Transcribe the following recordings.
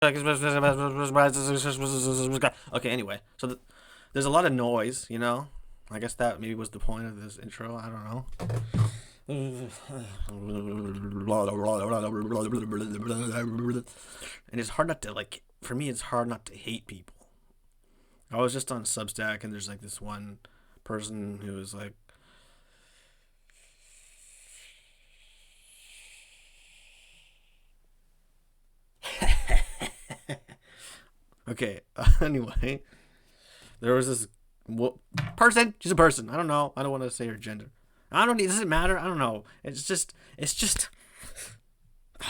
Okay, anyway, so there's a lot of noise, you know. I guess that maybe was the point of this intro. I don't know. And it's hard not to like. For me, it's hard not to hate people. I was just on Substack, and there's like this one person who was like, okay. Anyway, there was this person. She's a person. I don't know. I don't want to say her gender. I don't. It doesn't matter. I don't know. It's just. It's just. I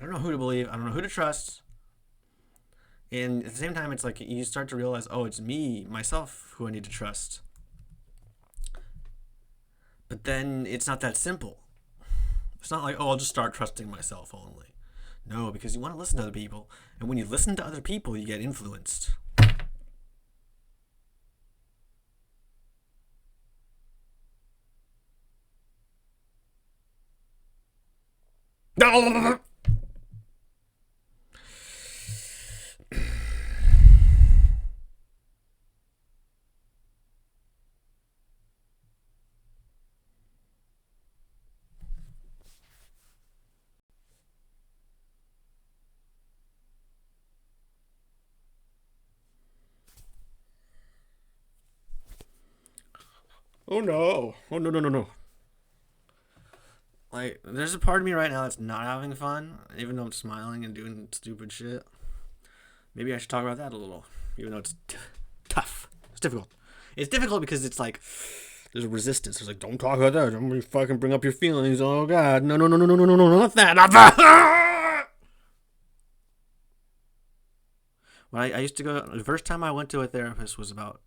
don't know who to believe. I don't know who to trust. And at the same time, it's like you start to realize, oh, it's me, myself, who I need to trust. But then it's not that simple. It's not like, oh, I'll just start trusting myself only. No, because you want to listen to other people. And when you listen to other people, you get influenced. Oh no. Oh no, no, no, no. Like, there's a part of me right now that's not having fun, even though I'm smiling and doing stupid shit. Maybe I should talk about that a little, even though it's tough. It's difficult. It's difficult because it's like there's a resistance. There's like, don't talk about that. Don't fucking bring up your feelings. Oh god, no, no, no, no, no, no, no, no, not that, not that. When I used to go, the first time I went to a therapist was about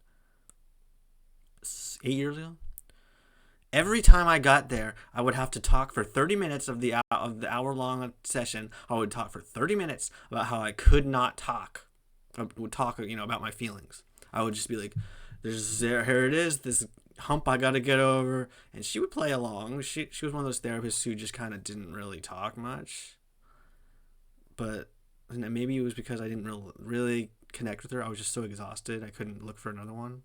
8 years ago. Every time I got there, I would have to talk for 30 minutes of the hour long session. I would talk for 30 minutes about how I could not talk. I would talk, about my feelings. I would just be like, here it is, this hump I got to get over. And she would play along. She was one of those therapists who just kind of didn't really talk much. But maybe it was because I didn't really connect with her. I was just so exhausted. I couldn't look for another one.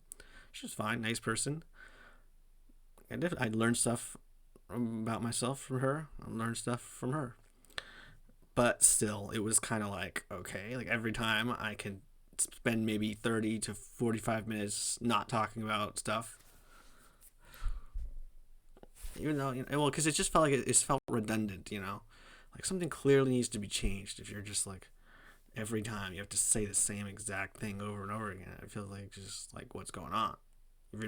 She was fine, nice person. I learned stuff about myself from her. I learned stuff from her. But still, it was kind of like, okay, like every time I could spend maybe 30 to 45 minutes not talking about stuff. Even though, well, because it just felt like it felt redundant, Like something clearly needs to be changed if you're just like, every time you have to say the same exact thing over and over again. It feels like just like, what's going on? If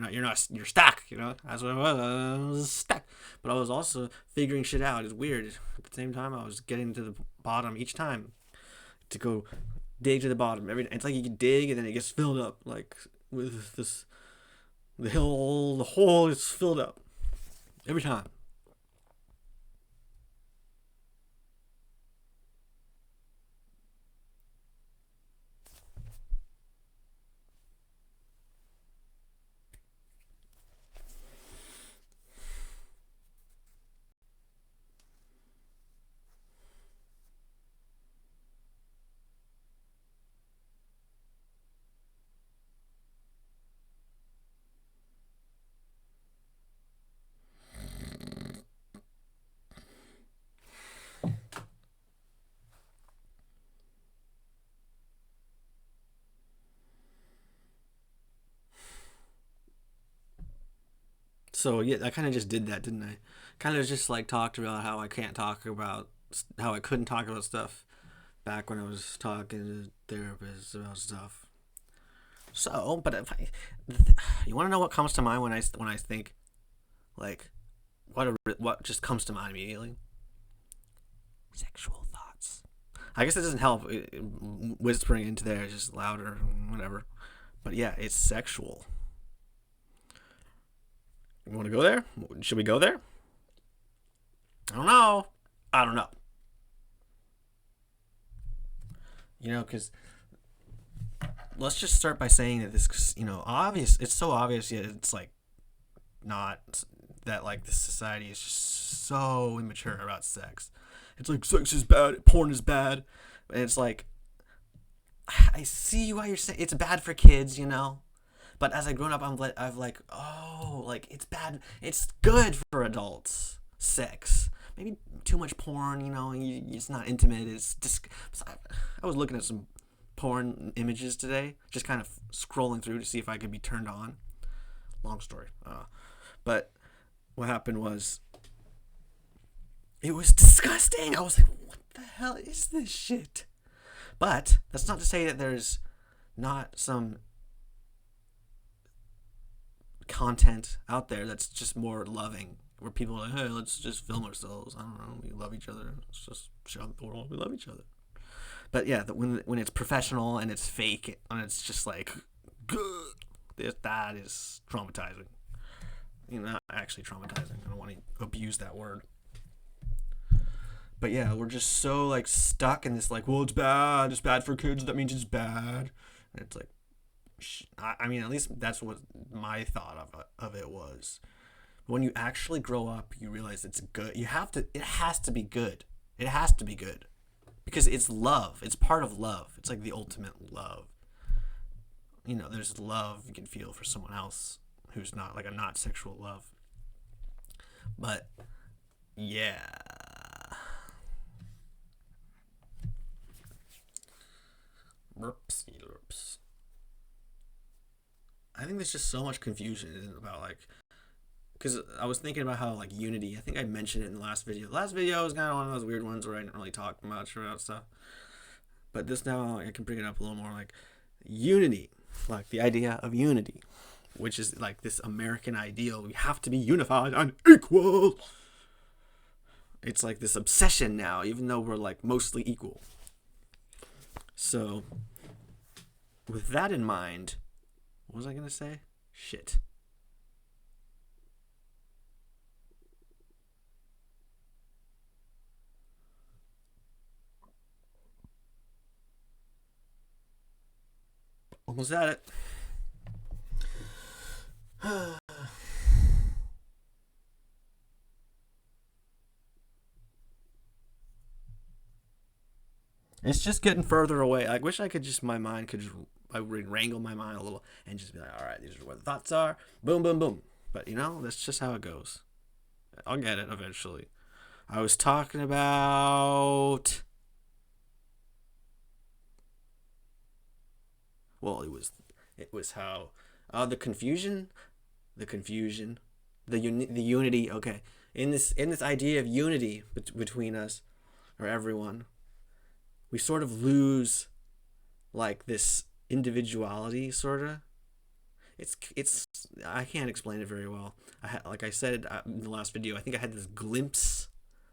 you're stuck, That's what I was stuck. But I was also figuring shit out. It's weird. At the same time, I was getting to the bottom each time to go dig to the bottom. It's like you can dig and then it gets filled up, like with this, the hole is filled up every time. So yeah, I kind of just did that, didn't I? Kind of just like talked about how I can't talk about how I couldn't talk about stuff back when I was talking to therapists about stuff. So, but if I, you want to know what comes to mind when I think like what just comes to mind immediately? Sexual thoughts. I guess it doesn't help whispering into there is just louder, whatever. But yeah, it's sexual. You want to go there? Should we go there? I don't know. I don't know. Because let's just start by saying that this, obvious. It's so obvious, yet it's like not that like this society is just so immature about sex. It's like sex is bad, porn is bad, and it's like I see why you're saying it's bad for kids, you know. But as I grown up, I'm like, oh, like it's bad. It's good for adults. Sex, maybe too much porn, you know. It's not intimate. It's just. I was looking at some porn images today, just kind of scrolling through to see if I could be turned on. Long story, but what happened was it was disgusting. I was like, what the hell is this shit? But that's not to say that there's not some content out there that's just more loving, where people are like, hey, let's just film ourselves. I don't know, we love each other. Let's just show the world we love each other. But yeah, when it's professional and it's fake and it's just like, that is traumatizing. You know, not actually traumatizing. I don't want to abuse that word. But yeah, we're just so like stuck in this like, well, it's bad for kids, that means it's bad. And it's like, I mean, at least that's what my thought of it was. But when you actually grow up, you realize it's good. It has to be good. It has to be good. Because it's love. It's part of love. It's like the ultimate love. You know, there's love you can feel for someone else who's not like a not sexual love. But yeah. Burps. I think there's just so much confusion about like, because I was thinking about how like unity. I think I mentioned it in the last video. The last video was kind of one of those weird ones where I didn't really talk much about stuff. But this now I can bring it up a little more, like unity, like the idea of unity, which is like this American ideal. We have to be unified and equal. It's like this obsession now, even though we're like mostly equal. So, with that in mind, what was I going to say? Shit. Almost at it. It's just getting further away. I wish I could just, I would wrangle my mind a little and just be like, all right, these are where the thoughts are. Boom, boom, boom. But, you know, that's just how it goes. I'll get it eventually. I was talking about... Well, it was how... the confusion, the unity, okay. In this idea of unity between us, or everyone, we sort of lose like this individuality, sort of. It's I can't explain it very well. Like I said in the last video, I think I had this glimpse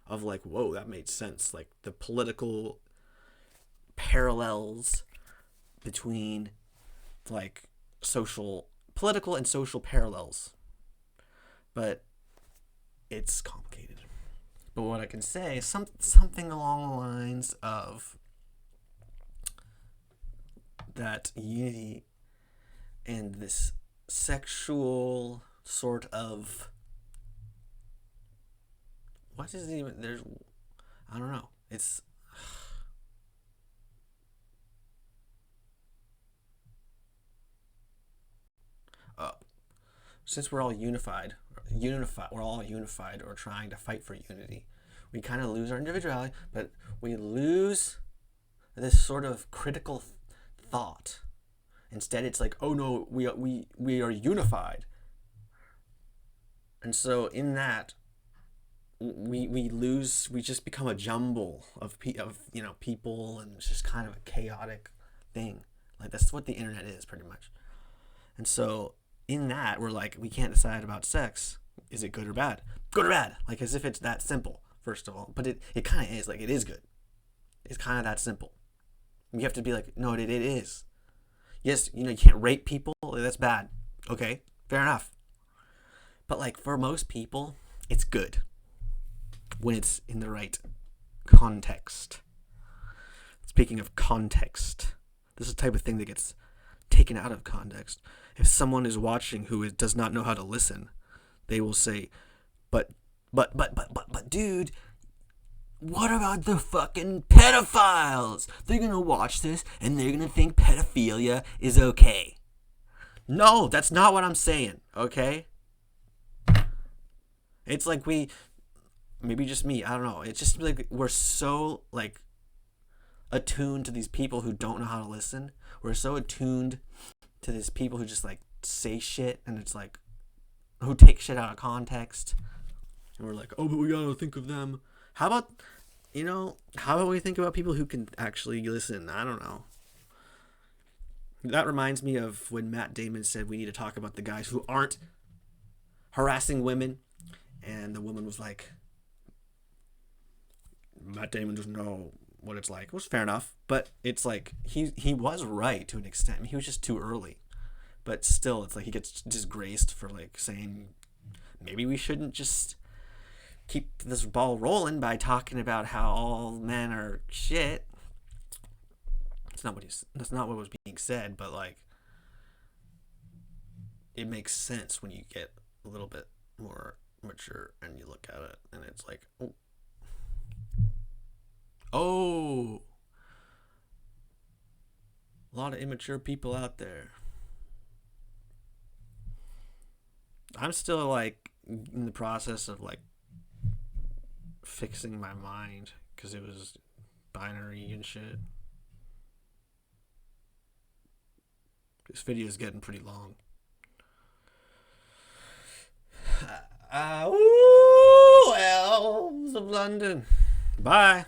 of like, whoa, that made sense. Like the political parallels between like political and social parallels. But it's complicated. But what I can say is something along the lines of that unity and this sexual sort of, what is it even, I don't know, it's since we're all unified, we're all unified or trying to fight for unity, we kind of lose our individuality, but we lose this sort of critical thought. Instead, it's like, oh no, we are unified. And so in that, we just become a jumble of people, and it's just kind of a chaotic thing. Like that's what the internet is pretty much. And so in that, we're like, we can't decide about sex. Is it good or bad? Good or bad? Like as if it's that simple, first of all. But it kind of is. Like it is good. It's kind of that simple. You have to be like, no, it is. Yes, you can't rape people. That's bad. Okay, fair enough. But like for most people, it's good when it's in the right context. Speaking of context, this is the type of thing that gets taken out of context. If someone is watching who does not know how to listen, they will say, but dude, what about the fucking pedophiles? They're gonna watch this and they're gonna think pedophilia is okay. No, that's not what I'm saying, okay? It's like maybe just me, I don't know. It's just like we're so, like, attuned to these people who don't know how to listen. We're so attuned to these people who just, like, say shit, and it's like, who take shit out of context. And we're like, oh, but we gotta think of them. How about we think about people who can actually listen? I don't know. That reminds me of when Matt Damon said we need to talk about the guys who aren't harassing women. And the woman was like, Matt Damon doesn't know what it's like. It was fair enough. But it's like, he was right to an extent. I mean, he was just too early. But still, it's like he gets disgraced for, like, saying maybe we shouldn't just keep this ball rolling by talking about how all men are shit. That's not what was being said, but, like, it makes sense when you get a little bit more mature and you look at it, and it's like, oh, a lot of immature people out there. I'm still, like, in the process of, like, fixing my mind because it was binary and shit. This video is getting pretty long. Elves of London. Bye.